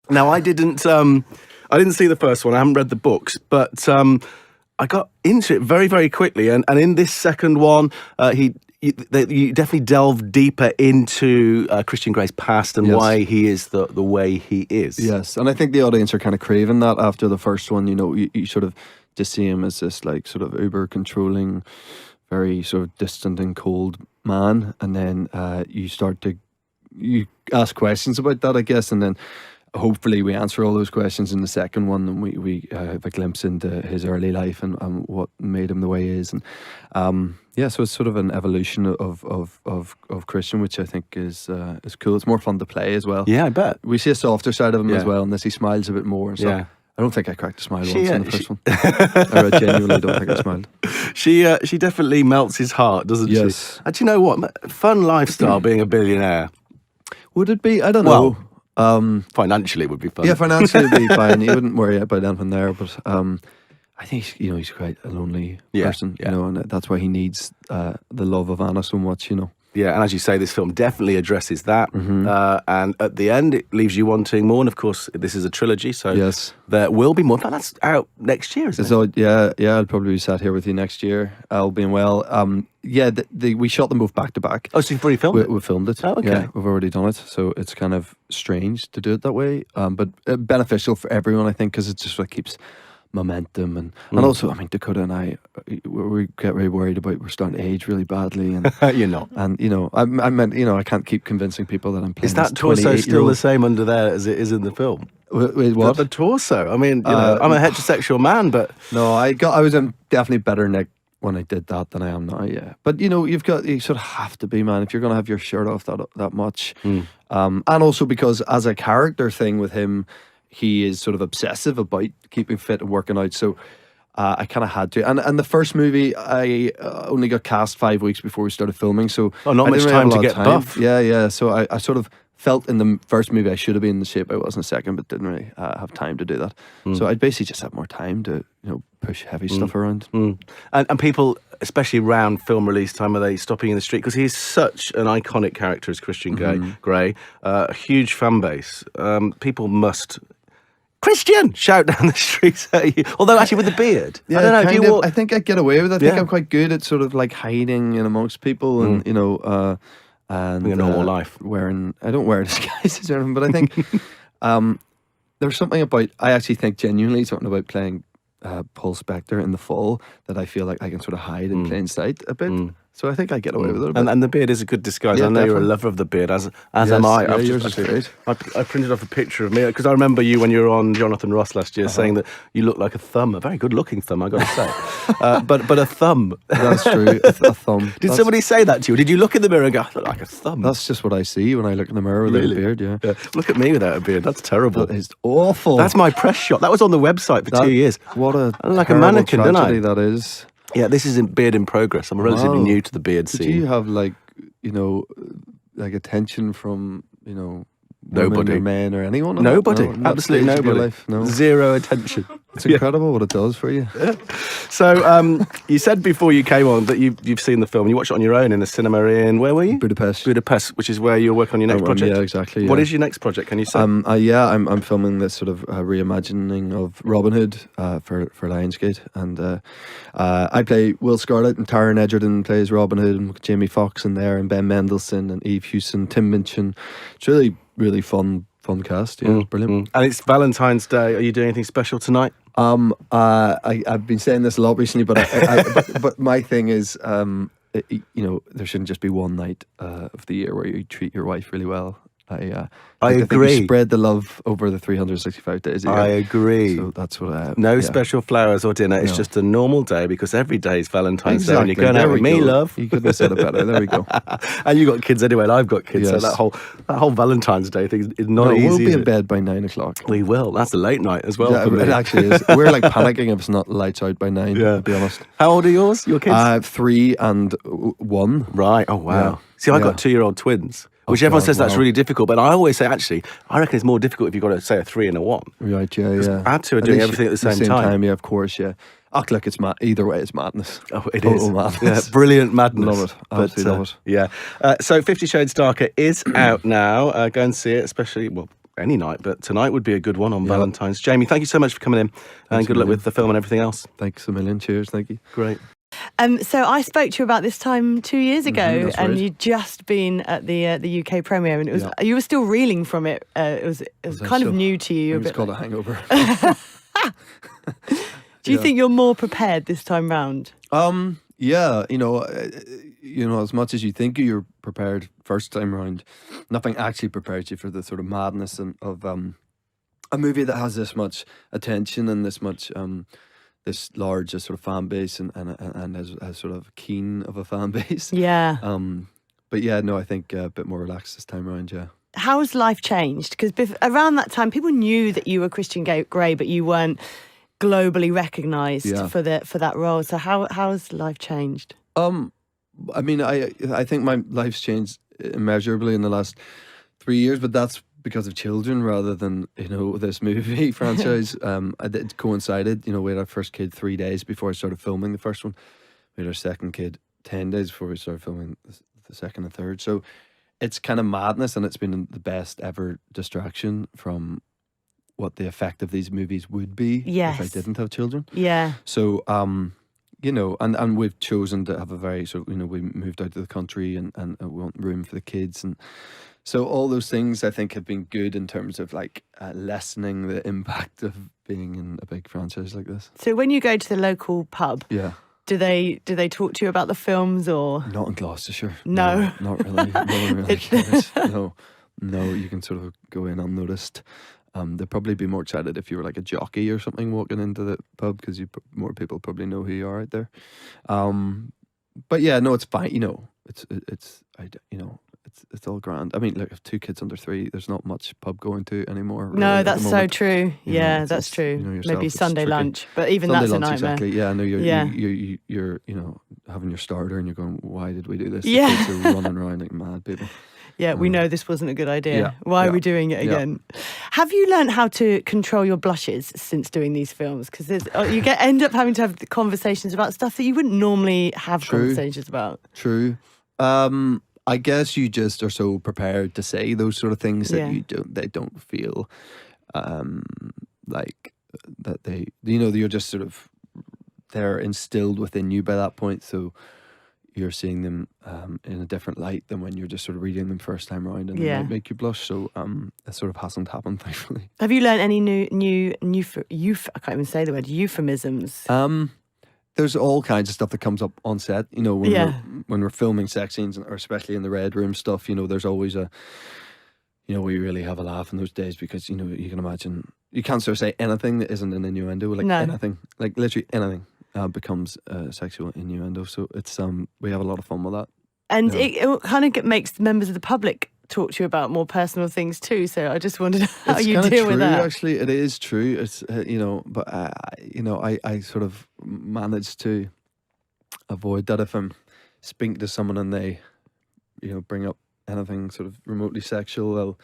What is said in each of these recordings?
Now, I didn't see the first one. I haven't read the books, but I got into it very, very quickly. And in this second one, you definitely delve deeper into Christian Grey's past and why he is the way he is. Yes, and I think the audience are kind of craving that after the first one. You know, you sort of just see him as this like sort of uber controlling, very sort of distant and cold man, and then you ask questions about that, I guess, and then hopefully we answer all those questions in the second one, and we have a glimpse into his early life and what made him the way he is, and so it's sort of an evolution of Christian, which I think is cool. It's more fun to play as well. Yeah, I bet. We see a softer side of him as well, and this he smiles a bit more and stuff. I don't think I cracked a smile once in the first one. I genuinely don't think I smiled. She definitely melts his heart, doesn't she? And do you know what? Fun lifestyle being a billionaire. Would it be? I don't know. Financially it would be fun. Yeah, financially it would be fine. You wouldn't worry about anything there, but I think he's quite a lonely person, you know, and that's why he needs the love of Anna so much, you know. Yeah, and as you say, this film definitely addresses that. And at the end, it leaves you wanting more. And of course, this is a trilogy, so there will be more. That's out next year, isn't it? So I'll probably be sat here with you next year, all being well. We shot them both back to back. Oh, so you've already filmed it? We filmed it. Oh, okay. Yeah, we've already done it. So it's kind of strange to do it that way, but beneficial for everyone, I think, because it just keeps momentum and also, I mean, Dakota and I, we get very worried about we're starting to age really badly, and you're not. And you know, I meant, you know, I can't keep convincing people that I'm playing. Is that torso still the same under there as it is in the film? Wait, what? The torso. I mean, you know, I'm a heterosexual man, but no, I was in definitely better nick when I did that than I am now. Yeah, but you know, you sort of have to be, man, if you're going to have your shirt off that much, and also because as a character thing with him, he is sort of obsessive about keeping fit and working out. So I kind of had to. And the first movie, I only got cast 5 weeks before we started filming. So not much time to get buff. Yeah. So I sort of felt in the first movie I should have been in the shape I was in the second, but didn't really have time to do that. So I basically just had more time to, you know, push heavy stuff around. And people, especially around film release time, are they stopping in the street? Because he's such an iconic character as Christian Grey, a huge fan base. People must... Christian! Shout down the street at you. Although actually with the beard. Yeah, I don't know. I think I get away with it. I think I'm quite good at sort of like hiding in amongst people and, you know, and a normal life. I don't wear disguises or anything, but I think there's something about, I actually think genuinely something about playing Paul Spector in The Fall that I feel like I can sort of hide in plain sight a bit. So I think I get away with it a bit. And the beard is a good disguise. I know you're a lover of the beard, as am I. Yeah, yours is great. I printed off a picture of me, because I remember you when you were on Jonathan Ross last year saying that you look like a thumb, a very good-looking thumb, I got to say. But a thumb. That's true, a thumb. Did somebody say that to you? Did you look in the mirror and go, I look like a thumb? That's just what I see when I look in the mirror without a beard, yeah. Look at me without a beard, that's terrible. That is awful. That's my press shot. That was on the website for 2 years. What a I look like a mannequin, don't I? that is. Yeah, this is Beard in Progress. I'm relatively new to the beard scene. Did you have like, you know, like attention from, you know, nobody, or men or anyone? Nobody, absolutely nobody. Life, no. Zero attention. It's incredible what it does for you. Yeah. So you said before you came on that you've seen the film. You watched it on your own in a cinema in, where were you? Budapest, which is where you're working on your next project. Yeah, exactly. Yeah. What is your next project? Can you say? I'm filming this sort of reimagining of Robin Hood for Lionsgate, and I play Will Scarlett, and Taron Egerton plays Robin Hood, and Jamie Foxx in there, and Ben Mendelsohn and Eve Hewson, Tim Minchin. It's really fun cast. Yeah, it's brilliant. And it's Valentine's Day. Are you doing anything special tonight? I've been saying this a lot recently, but but my thing is, you know, there shouldn't just be one night of the year where you treat your wife really well. I agree. Think you spread the love over the 365 days a year. I agree. So that's what No special flowers or dinner. It's just a normal day, because every day is Valentine's Day. And you're going out with me, love. You couldn't have said it better. There we go. And you got kids anyway, and I've got kids. So that whole Valentine's Day thing is not easy. We'll be in bed by 9 o'clock. We will. That's a late night as well. Yeah, for me. It actually is. We're like panicking if it's not lights out by 9. To be honest. How old are yours? Your kids? 3 and 1. Right. Oh wow. Yeah. See, I got 2-year-old twins. Which everyone says that's really difficult, but I always say, actually, I reckon it's more difficult if you've got to say a 3 and a 1. Right, yeah. Our two are doing everything at the same time. Yeah, of course, yeah. Look, it's either way, it's madness. Oh, it is. Madness. Yeah, brilliant madness. Love it. Absolutely love it. Yeah. So 50 Shades Darker is out now. Go and see it, especially, well, any night, but tonight would be a good one on Yeah. Valentine's. Jamie, thank you so much for coming in, and good luck with the film and everything else. Thanks a million. Cheers. Thank you. Great. So I spoke to you about this time 2 years ago, that's and right. you'd just been at the UK premiere, and it was Yeah. you were still reeling from it. It was that kind of so? new to you. It's called a hangover. Do you think you're more prepared this time round? Yeah, as much as you think you're prepared first time round, nothing actually prepares you for the sort of madness of a movie that has this much attention and this much this large sort of fan base and as sort of keen of a fan base. Yeah. But yeah, no, I think a bit more relaxed this time around. Yeah. How's life changed? Because around that time, people knew that you were Christian Grey, but you weren't globally recognised for that role. So how's life changed? I mean, I think my life's changed immeasurably in the last 3 years, but that's because of children rather than this movie franchise. It coincided. We had our first kid 3 days before I started filming the first one. We had our second kid 10 days before we started filming the second and third. So it's kind of madness, and it's been the best ever distraction from what the effect of these movies would be if I didn't have children. Yeah. So, and we've chosen to have a very we moved out of the country and we want room for the kids, and so all those things I think have been good in terms of lessening the impact of being in a big franchise like this. So when you go to the local pub, do they talk to you about the films or not in Gloucestershire? No, not really. No one really cares. No, you can sort of go in unnoticed. They'd probably be more excited if you were like a jockey or something walking into the pub, because more people probably know who you are out there. But yeah, no, it's fine. It's all grand. I mean, look, if 2 kids under 3, there's not much pub going to anymore. Really, no, at the that's so moment. true. Yeah, It's that's just, true. yourself, Maybe it's Sunday tricky. lunch, but even Sunday that's lunch, a nightmare. exactly. Yeah, I know Yeah. you're having your starter and you're going, why did we do this? Yeah. The kids are running around like mad people. Yeah, we know this wasn't a good idea. Yeah, Why are yeah, we doing it again? Have you learned how to control your blushes since doing these films? Because you end up having to have conversations about stuff that you wouldn't normally have conversations about. True. I guess you just are so prepared to say those sort of things that they don't feel like that you're just sort of, they're instilled within you by that point, so you're seeing them in a different light than when you're just sort of reading them first time around, and they might make you blush. So it sort of hasn't happened, thankfully. Have you learned any new I can't even say the word, euphemisms? There's all kinds of stuff that comes up on set, when we're filming sex scenes, or especially in the Red Room stuff, there's always we really have a laugh in those days, because, you can imagine, you can't sort of say anything that isn't an innuendo, anything, like literally anything becomes sexual innuendo. So it's, we have a lot of fun with that. And it kind of makes members of the public talk to you about more personal things too. So I just wondered how you deal with that. Actually, it is true. It's but I sort of manage to avoid that. If I'm speaking to someone and they, bring up anything sort of remotely sexual, I'll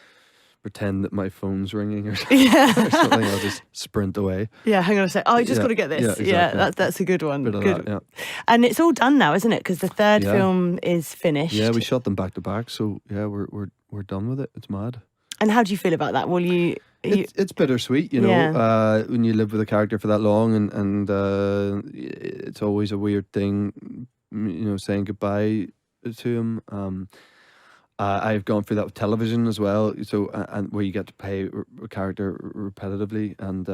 pretend that my phone's ringing or something. I'll just sprint away. Yeah, hang on a sec. Oh, I just got to get this. Yeah, exactly. That's a good one. Bit of Good. that, And it's all done now, isn't it? Because the third film is finished. Yeah, we shot them back to back, so yeah, we're done with it. It's mad. And how do you feel about that? Will you? It's bittersweet, when you live with a character for that long, and it's always a weird thing, saying goodbye to him. I've gone through that with television as well, so and where you get to play a character repetitively, and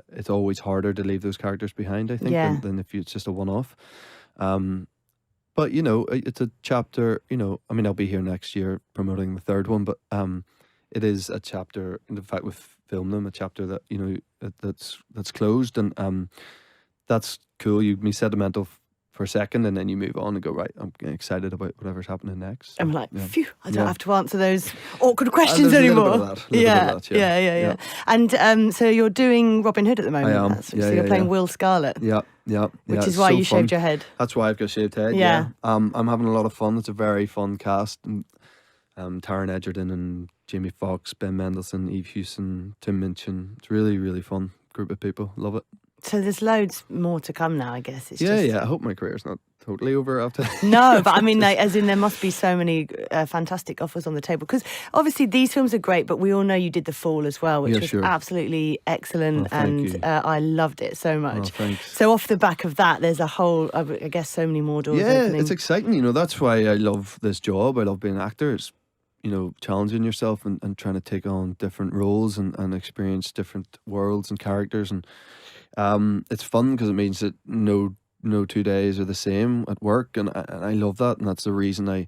it's always harder to leave those characters behind, I think, than if it's just a one-off. But it's a chapter. I mean, I'll be here next year promoting the third one, but it is a chapter. In fact, we've filmed them, a chapter that that's closed, and that's cool. You can be sentimental for a second, and then you move on and go, right, I'm getting excited about whatever's happening next. I'm like, phew, I don't have to answer those awkward questions anymore. Yeah. And so you're doing Robin Hood at the moment. I am. So you're playing Will Scarlet. Yeah. Which is why you shaved your head. That's why I've got a shaved head. Yeah. I'm having a lot of fun. It's a very fun cast. And, Taron Egerton and Jamie Foxx, Ben Mendelsohn, Eve Hewson, Tim Minchin. It's really, really fun group of people. Love it. So there's loads more to come now, I guess. It's Yeah, just... I hope my career's not totally over after. No, but I mean, like, as in there must be so many fantastic offers on the table. Because obviously these films are great, but we all know you did The Fall as well, which Yeah, was sure. absolutely excellent. Oh, thank you. I loved it so Oh, much. thanks. So off the back of that, there's a whole, I guess, so many more doors Yeah, opening. it's exciting. You know, that's why I love this job. I love being an actor. It's, you know, challenging yourself and trying to take on different roles and experience different worlds and characters. And it's fun because it means that no 2 days are the same at work. And I love that. And that's the reason I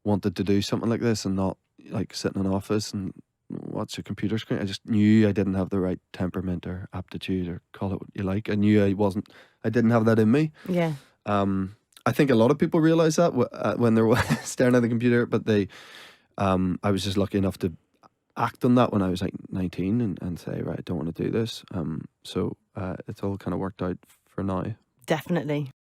wanted to do something like this and not like sit in an office and watch a computer screen. I just knew I didn't have the right temperament or aptitude, or call it what you like. I knew I didn't have that in me. Yeah. I think a lot of people realize that when they're staring at the computer, but I was just lucky enough to act on that when I was like 19 and say, right, I don't want to do this. So it's all kind of worked out for now. Definitely.